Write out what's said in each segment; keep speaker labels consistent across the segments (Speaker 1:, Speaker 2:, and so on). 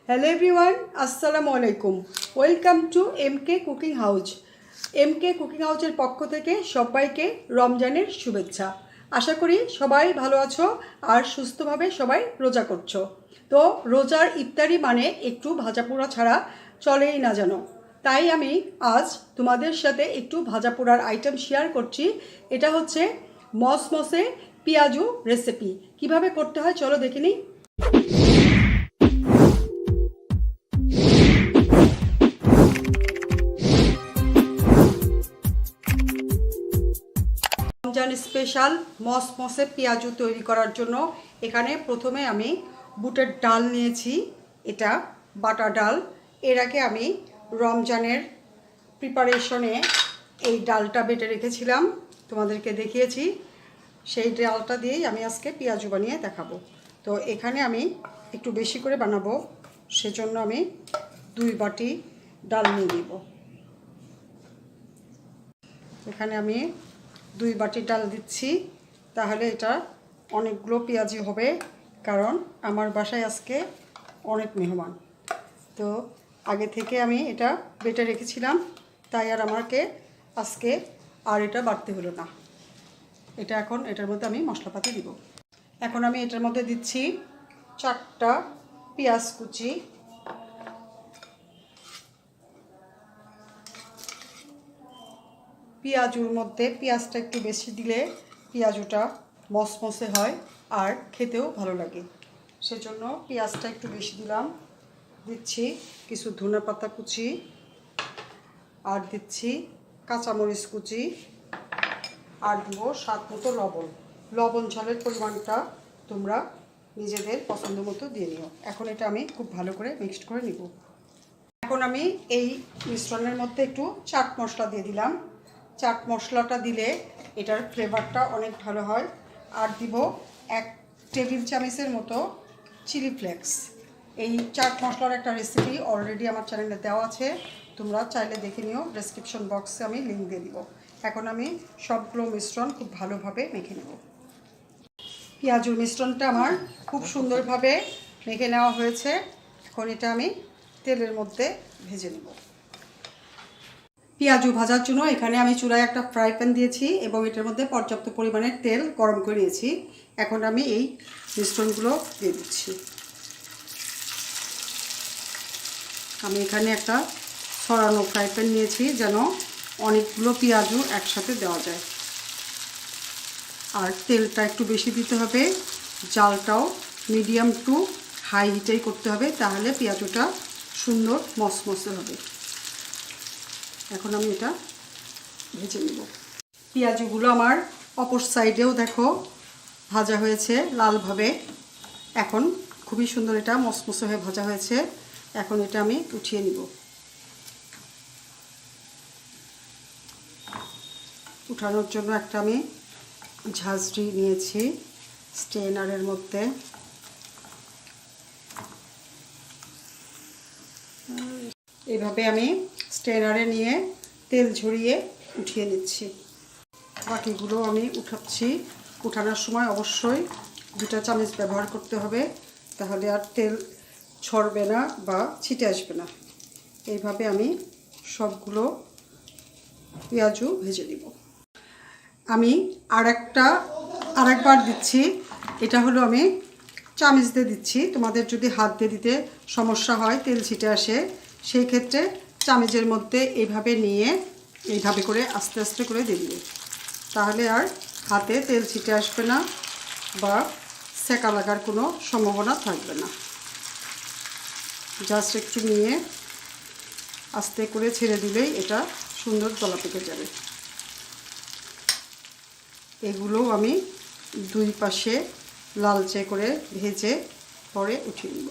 Speaker 1: Hello everyone, আসসালামু আলাইকুম। Welcome to MK cooking house. MK cooking হাউসের পক্ষ থেকে সবাইকে রমজানের শুভেচ্ছা। আশা করি সবাই ভালো আছো আর সুস্থভাবে সবাই রোজা করছো। তো রোজার ইফতারি মানে একটু ভাজাপোড়া ছাড়া চলেই না যেন। তাই আমি আজ তোমাদের সাথে একটু ভাজাপোড়ার আইটেম শেয়ার করছি। এটা হচ্ছে মসমসে পেঁয়াজু রেসিপি। কিভাবে করতে হয় চলো দেখে নিই। রমজান স্পেশাল মসমসে পেঁয়াজু তৈরি করার জন্য এখানে প্রথমে আমি বুটের ডাল নিয়েছি। এটা বাটা ডাল। এর আগে আমি রমজানের প্রিপারেশনে এই ডালটা বেটে রেখেছিলাম, তোমাদেরকে দেখিয়েছি। সেই ডালটা দিয়েই আমি আজকে পেঁয়াজু বানিয়ে দেখাবো। তো এখানে আমি একটু বেশি করে বানাবো, সেজন্য আমি 2 বাটি ডাল নিয়ে নিব। এখানে আমি 2 বাটি ডাল দিচ্ছি, তাহলে এটা অনেকগুলো পেঁয়াজি হবে, কারণ আমার বাসায় আজকে অনেক মেহমান। তো আগে থেকে আমি এটা বেটে রেখেছিলাম, তাই আর আমাকে আজকে আর এটা বাটতে হলো না। এটা এখন এটার মধ্যে আমি মশলাপাতি দিব। এখন আমি এটার মধ্যে দিচ্ছি 4টা পেঁয়াজ কুচি, পেঁয়াজুর মধ্যে পেঁয়াজটা একটু বেশি দিলে পেঁয়াজুটা মসমসে হয় আর খেতেও ভালো লাগে, সেজন্য পেঁয়াজটা একটু বেশি দিলাম। দিচ্ছি কিছু ধনেপাতা কুচি, আর দিচ্ছি কাঁচামরিচ কুচি, আর দিব স্বাদ মতো লবণ। লবণ ঝালের পরিমাণটা তোমরা নিজেদের পছন্দ মতো দিয়ে নিও। এখন এটা আমি খুব ভালো করে মিক্সড করে নিব। এখন আমি এই মিশ্রণের মধ্যে একটু চাট মশলা দিয়ে দিলাম। চাট মশলাটা দিলে এটার ফ্লেভারটা অনেক ভালো হয়। আর দিব 1 টেবিল চামচের মতো চিলি ফ্লেক্স। এই চাট মশলার একটা রেসিপি অলরেডি আমার চ্যানেলে দেওয়া আছে, তোমরা চাইলে দেখে নিও। ডেসক্রিপশন বক্সে আমি লিঙ্ক দিয়ে দিব। এখন আমি সবগুলো মিশ্রণ খুব ভালোভাবে মেখে নেব। পেঁয়াজুর মিশ্রণটা আমার খুব সুন্দরভাবে মেখে নেওয়া হয়েছে। এখন এটা আমি তেলের মধ্যে ভেজে নেব। পেঁয়াজু ভাজার জন্য এখানে আমি চুলায় একটা ফ্রাই প্যান দিয়েছি এবং এটার মধ্যে পর্যাপ্ত পরিমাণের তেল গরম করে নিয়েছি। এখন আমি এই মিশ্রণগুলো দিয়ে দিচ্ছি। আমি এখানে একটা ছড়ানো ফ্রাই প্যান নিয়েছি, যেন অনেকগুলো পেঁয়াজু একসাথে দেওয়া যায়। আর তেলটা একটু বেশি দিতে হবে, জালটাও মিডিয়াম টু হাই হিটেই করতে হবে, তাহলে পেঁয়াজুটা সুন্দর মসমসে হবে। এখন আমি এটা ভেজে নেব। পেঁয়াজগুলো আমার অপর সাইডেও দেখো ভাজা হয়েছে লালভাবে। এখন খুবই সুন্দর এটা মসমসে হয়ে ভাজা হয়েছে। এখন এটা আমি উঠিয়ে নিব। উঠানোর জন্য একটা আমি ঝাঁঝরি নিয়েছি স্ট্রেনারের মধ্যে। এইভাবে আমি স্ট্রেনারে নিয়ে তেল ঝরিয়ে উঠিয়ে নিচ্ছি। বাকিগুলো আমি উঠাচ্ছি। উঠানোর সময় অবশ্যই 2টা চামচ ব্যবহার করতে হবে, তাহলে আর তেল ছড়বে না বা ছিটে আসবে না। এইভাবে আমি সবগুলো পেঁয়াজু ভেজে নিব। আমি আরেকবার দিচ্ছি। এটা হলো আমি চামচ দিয়ে দিচ্ছি। তোমাদের যদি হাত দিয়ে দিতে সমস্যা হয়, তেল ছিটে আসে, সেই ক্ষেত্রে চামচের মধ্যে এইভাবে নিয়ে এইভাবে করে আস্তে আস্তে করে দিয়ে দিবে, তাহলে আর হাতে তেল ছিটে আসবে না বা সেকা লাগার কোনো সম্ভাবনা থাকবে না। জাস্ট একটু নিয়ে আস্তে করে ছেড়ে দিলেই এটা সুন্দর দলা পেকে যাবে। এগুলো আমি 2 পাশে লালচে করে ভেজে পরে উঠিয়ে নেব।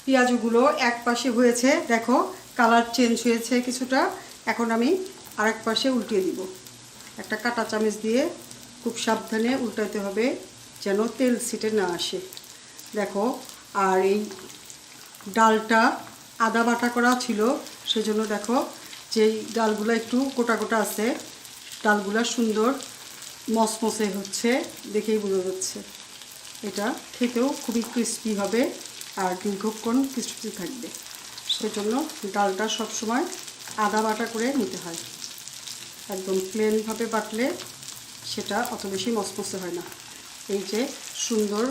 Speaker 1: পেঁয়াজগুলো এক পাশে হয়েছে, দেখো কালার চেঞ্জ হয়েছে কিছুটা। এখন আমি আরেক পাশে উল্টিয়ে দিব। একটা কাঁটা চামচ দিয়ে খুব সাবধানে উল্টাতে হবে, যেন তেল ছিটে না আসে। দেখো, আর এই ডালটা আদা বাটা করা ছিল, সেজন্য দেখো যেই ডালগুলো একটু গোটা গোটা আছে, ডালগুলো সুন্দর মসমসে হচ্ছে, দেখেই বোঝা যাচ্ছে। এটা খেতেও খুবই ক্রিস্পি হবে আর দীর্ঘক্ষণ ক্রিস্পি থাকবে। সেজন্য ডালটা সবসময় আদা বাটা করে নিতে হয়। একদম প্লেনভাবে বাটলে সেটা অত বেশি মচমচে হয় না। এই যে সুন্দর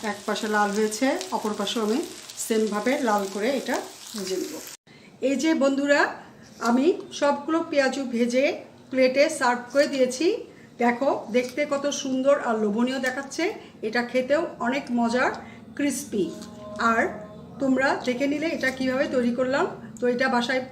Speaker 1: এক পাশে লাল হয়েছে, অপর পাশেও আমি সেমভাবে লাল করে এটা ভেজে নেব। এই যে বন্ধুরা, আমি সবগুলো পেঁয়াজু ভেজে প্লেটে সার্ভ করে দিয়েছি। দেখো দেখতে কত সুন্দর আর লোভনীয় দেখাচ্ছে। এটা খেতেও অনেক মজার, ক্রিস্পি। আর তোমরা দেখে নিলে এটা কিভাবে তৈরি করলাম। তো এটা বাসায়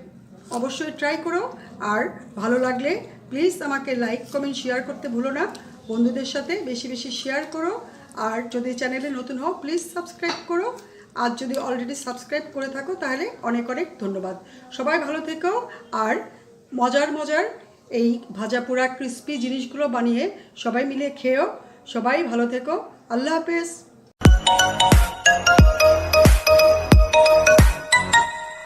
Speaker 1: অবশ্যই ট্রাই করো। আর ভালো লাগলে প্লিজ আমাকে লাইক কমেন্ট শেয়ার করতে ভুলো না। বন্ধুদের সাথে বেশি বেশি শেয়ার করো। আর যদি চ্যানেলে নতুন হও প্লিজ সাবস্ক্রাইব করো। আর যদি অলরেডি সাবস্ক্রাইব করে থাকো তাহলে অনেক অনেক ধন্যবাদ। সবাই ভালো থেকো। আর মজার মজার এই ভাজা পোড়া ক্রিস্পি জিনিসগুলো বানিয়ে সবাই মিলে খেয়েও। সবাই ভালো থেকো। আল্লাহ হাফেজ।